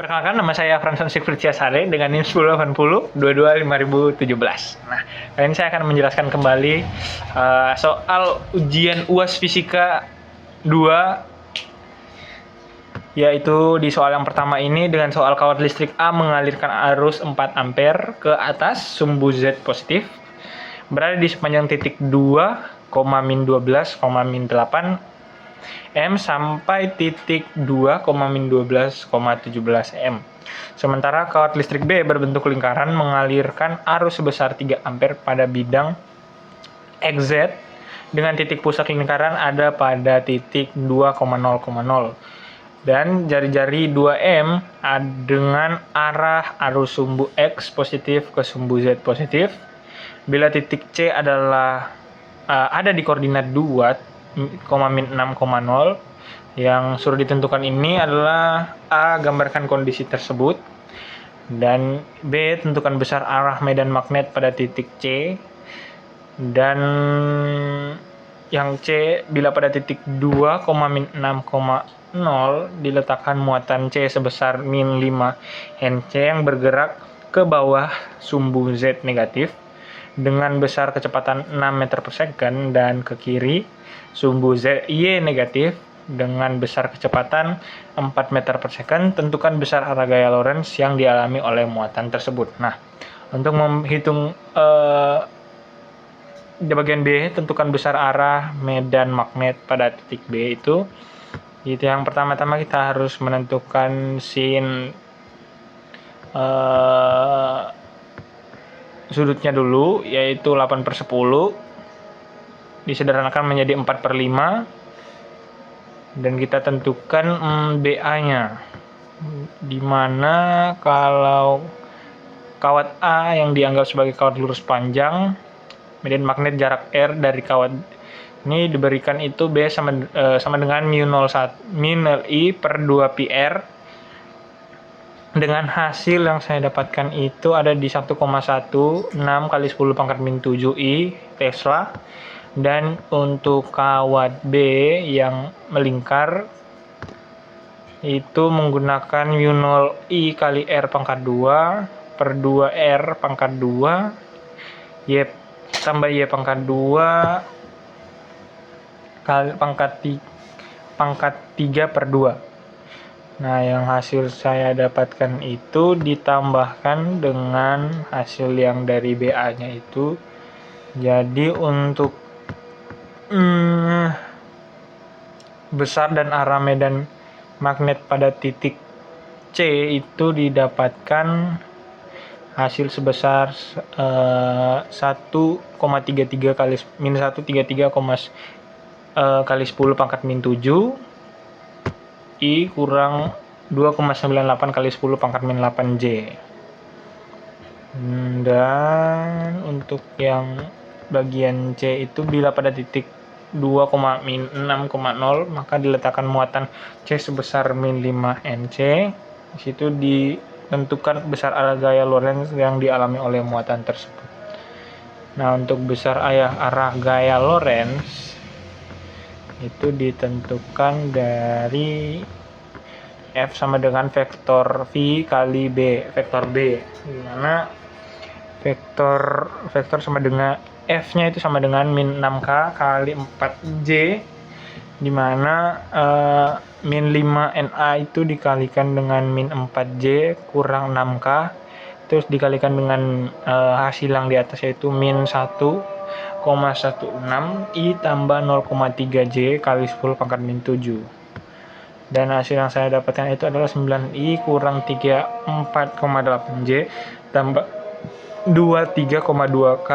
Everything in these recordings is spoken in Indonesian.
Perkenalkan, nama saya Franson Sigfridia Sare dengan NIM 1080 22 5017. Nah, kali ini saya akan menjelaskan kembali soal ujian UAS Fisika 2, yaitu di soal yang pertama ini dengan soal kawat listrik A mengalirkan arus 4 ampere ke atas sumbu Z positif berada di sepanjang titik 2, min 12, min 8 M sampai titik 2, min 12, 17 M. Sementara kawat listrik B berbentuk lingkaran mengalirkan arus sebesar 3 ampere pada bidang XZ dengan titik pusat lingkaran ada pada titik 2,0,0 dan jari-jari 2M dengan arah arus sumbu X positif ke sumbu Z positif. Bila titik C adalah ada di koordinat 2, min 6,0 yang suruh ditentukan ini adalah A. Gambarkan kondisi tersebut, dan B. Tentukan besar arah medan magnet pada titik C, dan yang C, bila pada titik 2, min 6,0 diletakkan muatan C sebesar min 5 NC yang bergerak ke bawah sumbu Z negatif dengan besar kecepatan 6 meter per second, dan ke kiri sumbu Y negatif dengan besar kecepatan 4 meter per second. Tentukan besar arah gaya Lorentz yang dialami oleh muatan tersebut. Nah, untuk menghitung di bagian B, tentukan besar arah medan magnet pada titik B itu yang pertama-tama kita harus menentukan sin sudutnya dulu, yaitu 8/10 disederhanakan menjadi 4/5, dan kita tentukan BA-nya, dimana kalau kawat A yang dianggap sebagai kawat lurus panjang, medan magnet jarak R dari kawat ini diberikan itu B sama dengan μ0I per 2 PR, dengan hasil yang saya dapatkan itu ada di 1,16 kali 10 pangkat min 7 I Tesla. Dan untuk kawat B yang melingkar itu menggunakan μ0I kali R pangkat 2 per 2 R pangkat 2 Y tambah Y pangkat 2 kali pangkat 3 per 2. Nah, yang hasil saya dapatkan itu ditambahkan dengan hasil yang dari BA-nya itu. Jadi untuk besar dan arah medan magnet pada titik C itu didapatkan hasil sebesar 1,33 kali min 133, kali 10 pangkat min 7 I kurang 2,98 kali 10 pangkat min 8 J. Dan untuk yang bagian C itu bila pada titik 2, min 6,0 maka diletakkan muatan C sebesar min 5 NC. Di situ ditentukan besar arah gaya Lorentz yang dialami oleh muatan tersebut. Nah, untuk besar arah gaya Lorentz itu ditentukan dari F sama dengan vektor V kali B, vektor B, dimana vektor sama dengan F-nya itu sama dengan min 6K kali 4J, dimana min 5 NA itu dikalikan dengan min 4J kurang 6K, terus dikalikan dengan hasil yang di atas yaitu min 1,16 I tambah 0,3J kali 10 pangkat min 7. Dan hasil yang saya dapatkan itu adalah 9I kurang 34,8J tambah 23,2K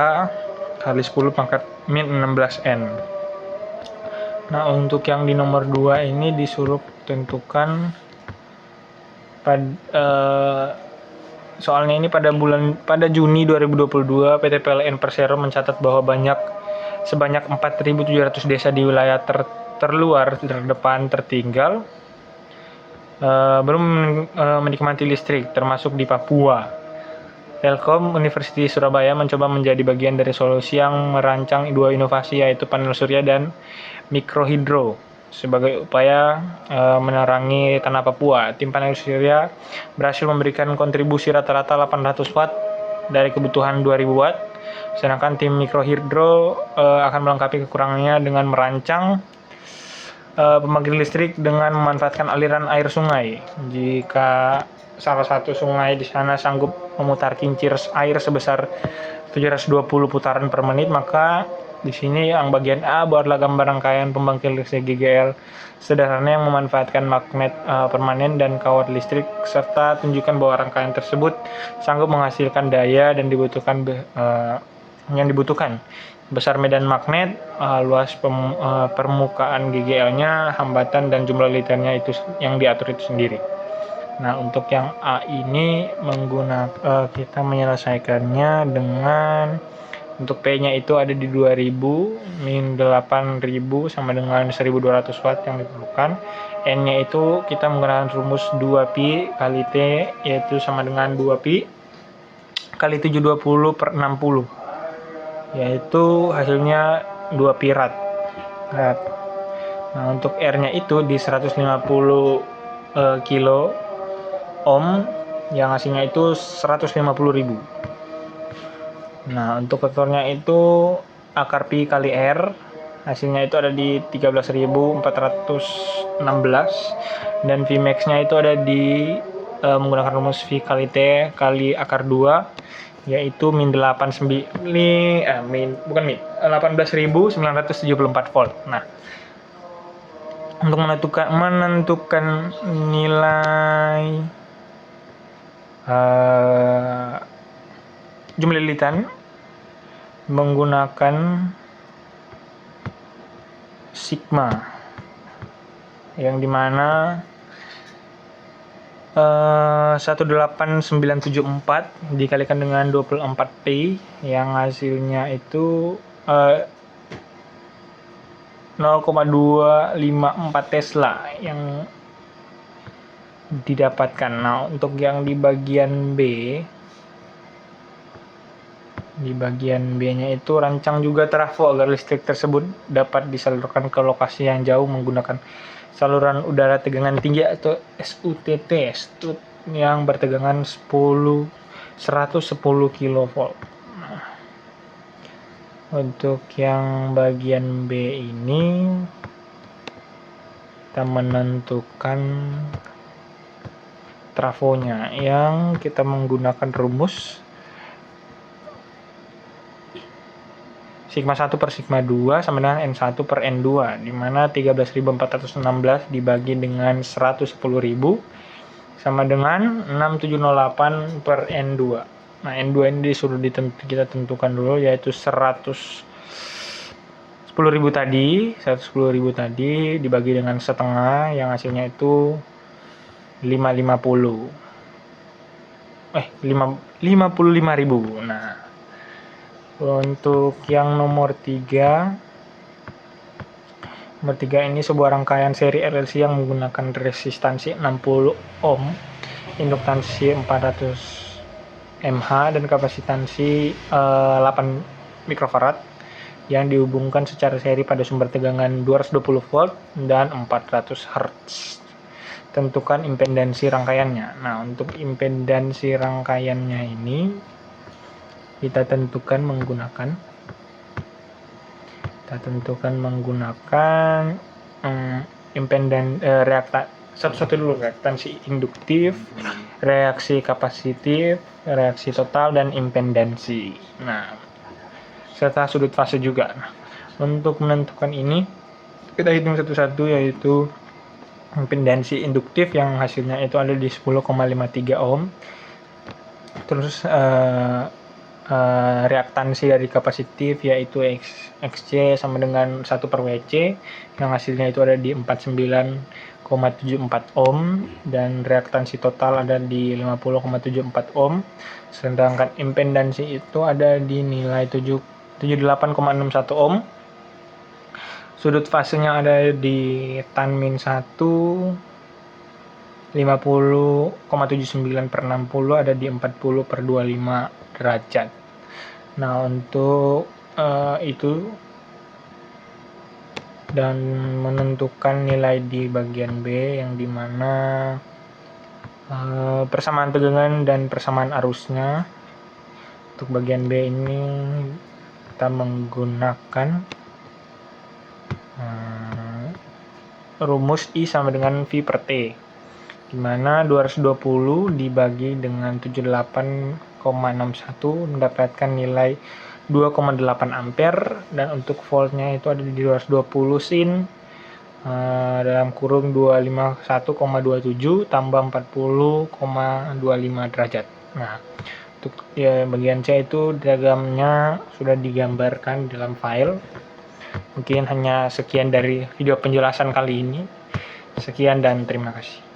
kali 10 pangkat min 16N. Nah, untuk yang di nomor 2 ini disuruh tentukan soalnya ini pada Juni 2022 PT PLN Persero mencatat bahwa sebanyak 4.700 desa di wilayah terluar terdepan tertinggal belum menikmati listrik, termasuk di Papua. Telkom University Surabaya mencoba menjadi bagian dari solusi yang merancang 2 inovasi, yaitu panel surya dan mikrohidro. Sebagai upaya menerangi tanah Papua, tim panel surya berhasil memberikan kontribusi rata-rata 800 watt dari kebutuhan 2000 watt, sedangkan tim mikrohidro akan melengkapi kekurangannya dengan merancang pembangkit listrik dengan memanfaatkan aliran air sungai. Jika salah satu sungai di sana sanggup memutar kincir air sebesar 720 putaran per menit, maka di sini yang bagian A buatlah gambar rangkaian pembangkit listrik GGL sederhana yang memanfaatkan magnet permanen dan kawat listrik, serta tunjukkan bahwa rangkaian tersebut sanggup menghasilkan daya dan yang dibutuhkan. Besar medan magnet, luas permukaan GGL-nya, hambatan dan jumlah liternya itu yang diatur itu sendiri. Nah, untuk yang A ini kita menyelesaikannya dengan untuk P-nya itu ada di 2000 min 8000 sama dengan 1200 watt yang diperlukan. N-nya itu kita menggunakan rumus 2pi kali T, yaitu sama dengan 2pi kali 720 per 60, yaitu hasilnya 2 pi rad. Nah, untuk R-nya itu di 150 kilo ohm, yang hasilnya itu 150.000. Nah, untuk vektornya itu akar pi kali R, hasilnya itu ada di 13.416, dan Vmax-nya itu ada di menggunakan rumus V kali T kali akar 2, yaitu min 18.974 volt. Nah, untuk menentukan nilai jumlah lilitan menggunakan sigma, yang dimana 18974 dikalikan dengan 24pi yang hasilnya itu 0,254 Tesla yang didapatkan. Nah, untuk yang di bagian B-nya itu rancang juga trafo agar listrik tersebut dapat disalurkan ke lokasi yang jauh menggunakan saluran udara tegangan tinggi atau SUTT yang bertegangan 110 kV. Nah, untuk yang bagian B ini kita menentukan trafonya yang kita menggunakan rumus sigma 1 per sigma 2 sama dengan N1 per N2, di mana 13.416 dibagi dengan 110.000 sama dengan 6708 per N2. Nah, N2 ini disuruh kita tentukan dulu, yaitu 110.000 tadi dibagi dengan setengah, yang hasilnya itu 55.000. Nah, untuk yang nomor 3 ini sebuah rangkaian seri RLC yang menggunakan resistansi 60 ohm, induktansi 400 mH dan kapasitansi 8 mikrofarad yang dihubungkan secara seri pada sumber tegangan 220 volt dan 400 Hz. Tentukan impedansi rangkaiannya. Nah, untuk impedansi rangkaiannya ini kita tentukan menggunakan reaktansi induktif, reaksi kapasitif, reaksi total, dan impedansi. Nah, serta sudut fase juga. Nah, untuk menentukan ini kita hitung satu-satu, yaitu impedansi induktif yang hasilnya itu ada di 10,53 ohm. Terus reaktansi dari kapasitif yaitu XC sama dengan 1 per WC yang hasilnya itu ada di 49,74 ohm, dan reaktansi total ada di 50,74 ohm, sedangkan impedansi itu ada di nilai 78,61 ohm. Sudut fasenya ada di tan min 1 50,79 per 60 ada di 40 per 25 derajat. Nah, untuk itu dan menentukan nilai di bagian B yang dimana persamaan tegangan dan persamaan arusnya. Untuk bagian B ini kita menggunakan rumus I sama dengan V per T, dimana 220 dibagi dengan 78,61 mendapatkan nilai 2,8 ampere, dan untuk voltnya itu ada di 220 sin dalam kurung 251,27 tambah 40,25 derajat. Nah, untuk bagian C itu diagramnya sudah digambarkan dalam file. Mungkin hanya sekian dari video penjelasan kali ini. Sekian dan terima kasih.